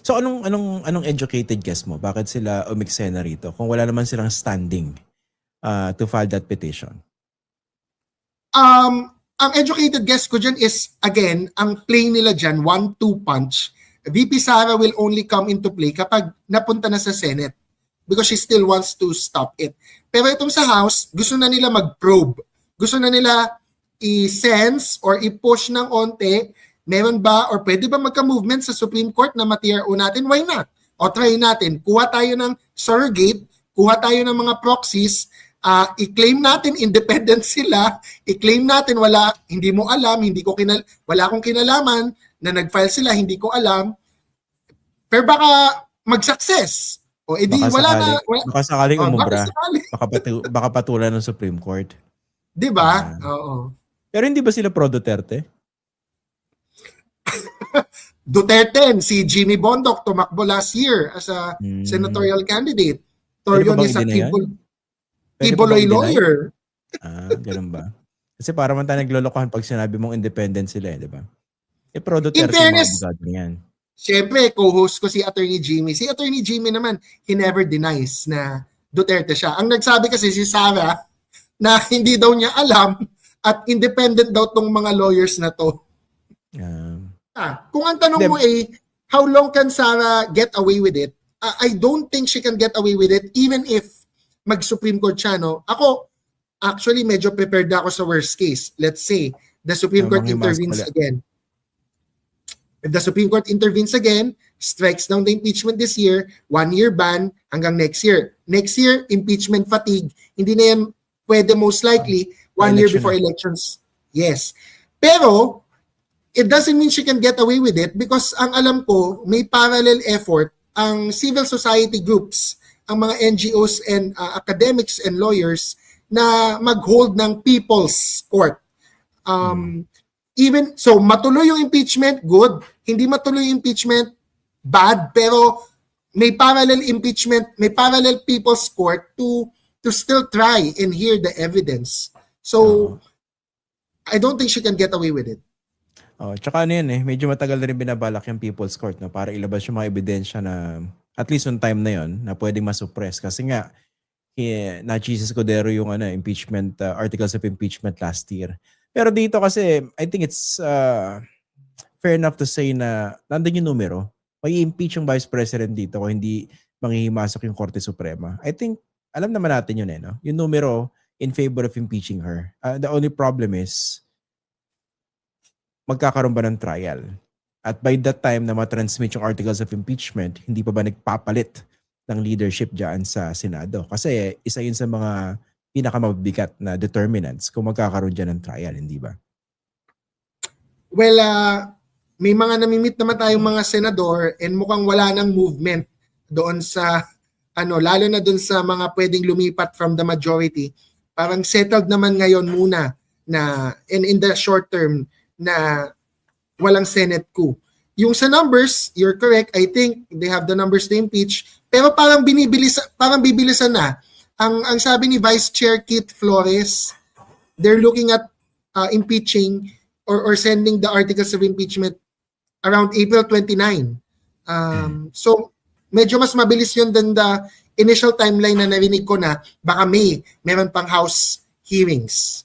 So anong educated guess mo? Bakit sila umiksena rito kung wala naman silang standing to file that petition? Ang educated guess ko dyan is, again, ang play nila dyan, 1-2 punch. VP Sara will only come into play kapag napunta na sa Senate because she still wants to stop it. Pero itong sa House, gusto na nila mag-probe. Gusto na nila i-sense or i-push ng onte, meron ba or pwede ba magka-movement sa Supreme Court na ma-TRO natin? Why not? O try natin. Kuha tayo ng surrogate, kuha tayo ng mga proxies, i-claim natin independent sila, i-claim natin hindi mo alam, wala akong kinalaman na nag-file sila, hindi ko alam. Pero baka mag-success. O edi wala na. Baka sakaling umubra. Baka patulan ng Supreme Court. 'Di ba? Oo. Pero hindi ba sila pro Duterte? Duterte, si Jimmy Bondoc tumakbo last year as a senatorial candidate. Toryon is a Kiboloy lawyer. Ganun ba? Kasi para man tayo naglolokohan pag sinabi mong independent sila, di ba? Pro Duterte in fairness, yan. Siyempre, co-host ko si Attorney Jimmy. Si Attorney Jimmy naman, he never denies na Duterte siya. Ang nagsabi kasi si Sara na hindi daw niya alam at independent daw tong mga lawyers na to. Kung ang tanong mo how long can Sara get away with it? I don't think she can get away with it even if mag-Supreme Court siya, no? Ako, actually, medyo prepared ako sa worst case. Let's say, the Supreme Court intervenes again. If the Supreme Court intervenes again, strikes down the impeachment this year, 1-year ban hanggang next year. Next year, impeachment fatigue. Hindi na yan pwede most likely 1 year before elections. Yes. Pero, it doesn't mean she can get away with it because ang alam ko, may parallel effort ang civil society groups, ang mga NGOs and academics and lawyers na mag-hold ng People's Court. Even so matuloy yung impeachment, good. Hindi matuloy yung impeachment, bad. Pero may parallel impeachment, may parallel People's Court to still try and hear the evidence. So I don't think she can get away with it. Tsaka medyo matagal na rin binabalak yung People's Court na para ilabas yung mga ebidensya na at least on time na yon na pwedeng masuppress kasi nga na-Jesus Cordero yung impeachment articles of impeachment last year. Pero dito kasi, I think it's fair enough to say na nandun yung numero. May impeach yung Vice President dito kung hindi manghihimasok yung Korte Suprema. I think, alam naman natin yun no? Yung numero in favor of impeaching her. The only problem is, magkakaroon ba ng trial? At by that time na matransmit yung articles of impeachment, hindi pa ba nagpapalit ng leadership dyan sa Senado? Kasi isa yun sa mga pinakamabigat na determinants kung magkakaroon dyan ng trial, hindi ba? Well, may mga namimit naman tayong mga senador and mukhang wala ng movement doon sa, lalo na doon sa mga pwedeng lumipat from the majority. Parang settled naman ngayon muna na in the short term na walang Senate coup. Yung sa numbers, you're correct. I think they have the numbers to impeach. Pero parang bibilisan na. Ang sabi ni Vice Chair Keith Flores, they're looking at impeaching or sending the articles of impeachment around April 29. So, medyo mas mabilis yun than the initial timeline na narinig ko na baka meron pang House hearings.